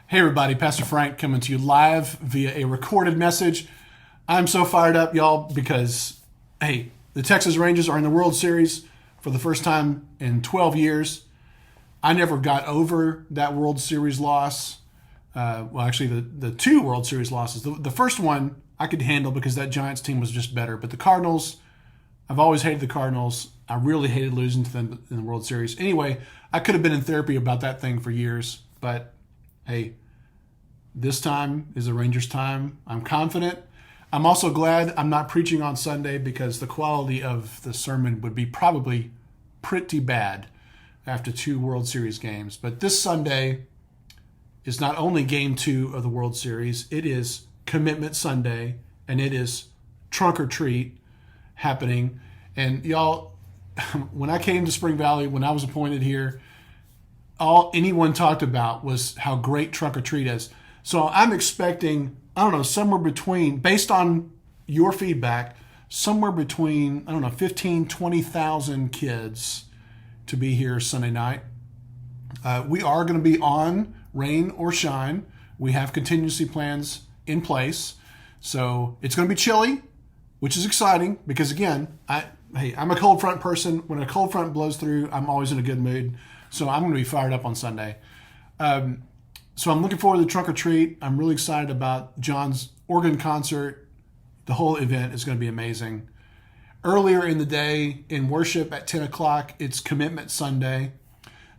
Hey everybody, Pastor Frank coming to you live via a recorded message. I'm so fired up, y'all, because, hey, the Texas Rangers are in the World Series for the first time in 12 years. I never got over that World Series loss. Actually, the two World Series losses. The first one I could handle because that Giants team was just better. But the Cardinals, I've always hated the Cardinals. I really hated losing to them in the World Series. Anyway, I could have been in therapy about that thing for years. But, hey, this time is the Rangers' time. I'm confident. I'm also glad I'm not preaching on Sunday because the quality of the sermon would be probably pretty bad after two World Series games. But this Sunday is not only game 2 of the World Series, it is Commitment Sunday, and it is Trunk or Treat happening. And y'all, when I came to Spring Valley, when I was appointed here, all anyone talked about was how great Trunk or Treat is. So I'm expecting, I don't know, somewhere between, based on your feedback, somewhere between, 15, 20,000 kids to be here Sunday night. We are going to be on, rain or shine. We have contingency plans in place. So it's going to be chilly, which is exciting because, again, I'm a cold front person. When a cold front blows through, I'm always in a good mood. So I'm going to be fired up on Sunday. So I'm looking forward to the Trunk or Treat. I'm really excited about John's organ concert. The whole event is going to be amazing. Earlier in the day in worship at 10 o'clock, it's Commitment Sunday.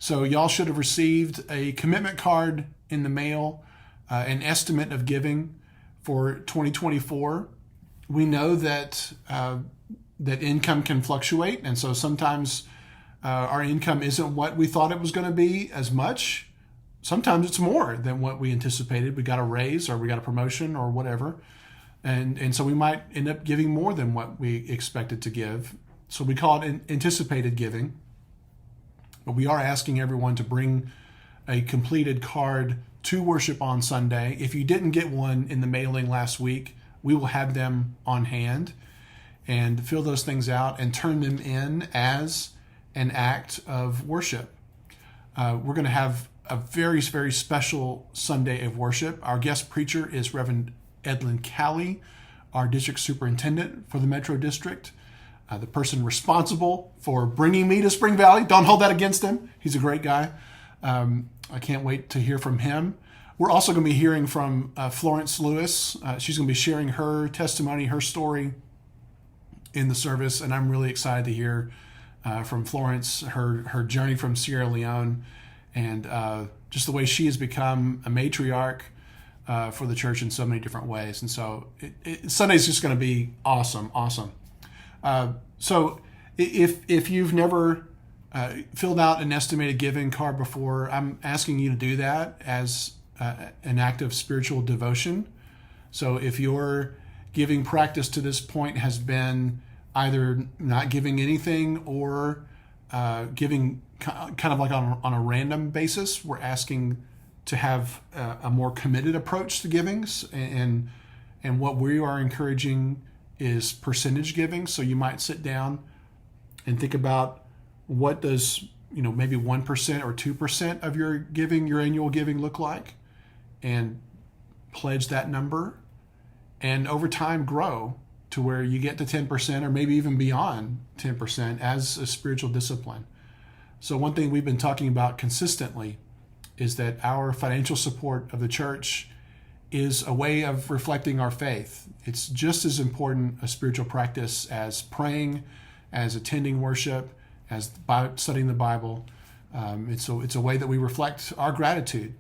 So y'all should have received a commitment card in the mail, an estimate of giving for 2024. We know that that income can fluctuate, and so sometimes our income isn't what we thought it was going to be as much. Sometimes it's more than what we anticipated. We got a raise or we got a promotion or whatever. And so we might end up giving more than what we expected to give. So we call it anticipated giving. But we are asking everyone to bring a completed card to worship on Sunday. If you didn't get one in the mailing last week, we will have them on hand and fill those things out and turn them in as an act of worship. We're going to have a very, very special Sunday of worship. Our guest preacher is Reverend Edlin Calley, our district superintendent for the Metro District, the person responsible for bringing me to Spring Valley. Don't hold that against him. He's a great guy. I can't wait to hear from him. We're also going to be hearing from Florence Lewis. She's going to be sharing her testimony, her story in the service, and I'm really excited to hear from Florence, her journey from Sierra Leone, and just the way she has become a matriarch for the church in so many different ways. And so Sunday's just going to be awesome. So if you've never filled out an estimated giving card before, I'm asking you to do that as an act of spiritual devotion. So if your giving practice to this point has been either not giving anything or giving kind of like on a random basis, we're asking to have a more committed approach to givings, and what we are encouraging is percentage giving. So you might sit down and think about what does maybe 1% or 2% of your giving, your annual giving, look like, and pledge that number, and over time grow to where you get to 10% or maybe even beyond 10% as a spiritual discipline. So one thing we've been talking about consistently is that our financial support of the church is a way of reflecting our faith. It's just as important a spiritual practice as praying, as attending worship, as studying the Bible. It's a way that we reflect our gratitude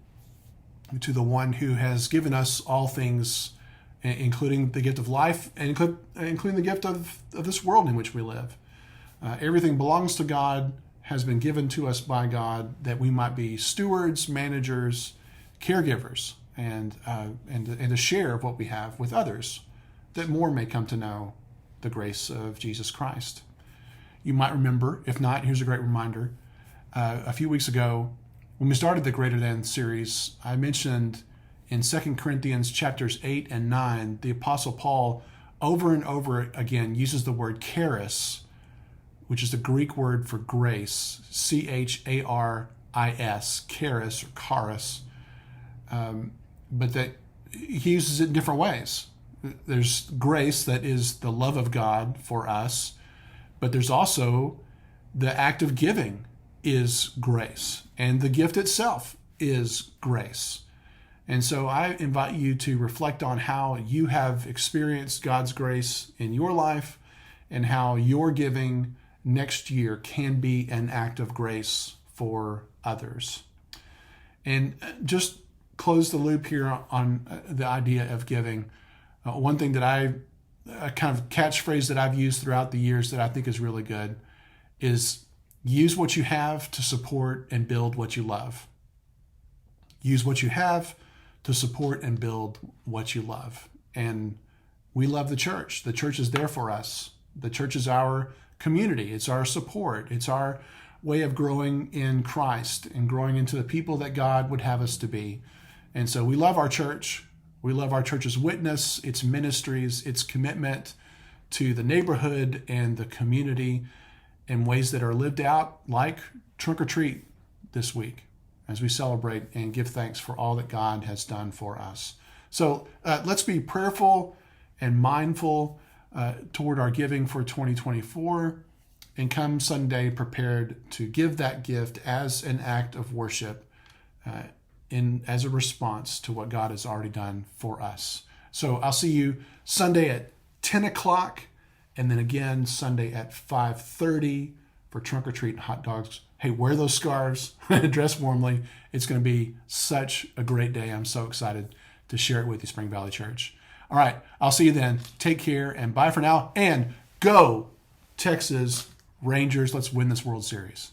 to the one who has given us all things, including the gift of life and including the gift of this world in which we live. Everything belongs to God, has been given to us by God, that we might be stewards, managers, caregivers, and a share of what we have with others, that more may come to know the grace of Jesus Christ. You might remember, if not, here's a great reminder. A few weeks ago, when we started the Greater Than series, I mentioned in 2 Corinthians chapters 8 and 9, the Apostle Paul over and over again uses the word charis, which is the Greek word for grace, charis, charis or charis, but that he uses it in different ways. There's grace that is the love of God for us, but there's also the act of giving is grace, and the gift itself is grace. And so I invite you to reflect on how you have experienced God's grace in your life and how your giving next year can be an act of grace for others. And just close the loop here on the idea of giving. One thing that a kind of catchphrase that I've used throughout the years that I think is really good is use what you have to support and build what you love. Use what you have to support and build what you love. And we love the church. The church is there for us. The church is our community. It's our support. It's our way of growing in Christ and growing into the people that God would have us to be. And so we love our church. We love our church's witness, its ministries, its commitment to the neighborhood and the community in ways that are lived out, like Trunk or Treat this week, as we celebrate and give thanks for all that God has done for us. So let's be prayerful and mindful toward our giving for 2024, and come Sunday prepared to give that gift as an act of worship as a response to what God has already done for us. So I'll see you Sunday at 10 o'clock, and then again Sunday at 5:30 for Trunk or Treat and hot dogs. Hey, wear those scarves, dress warmly. It's going to be such a great day. I'm so excited to share it with you, Spring Valley Church. All right, I'll see you then. Take care and bye for now. And go Texas Rangers. Let's win this World Series.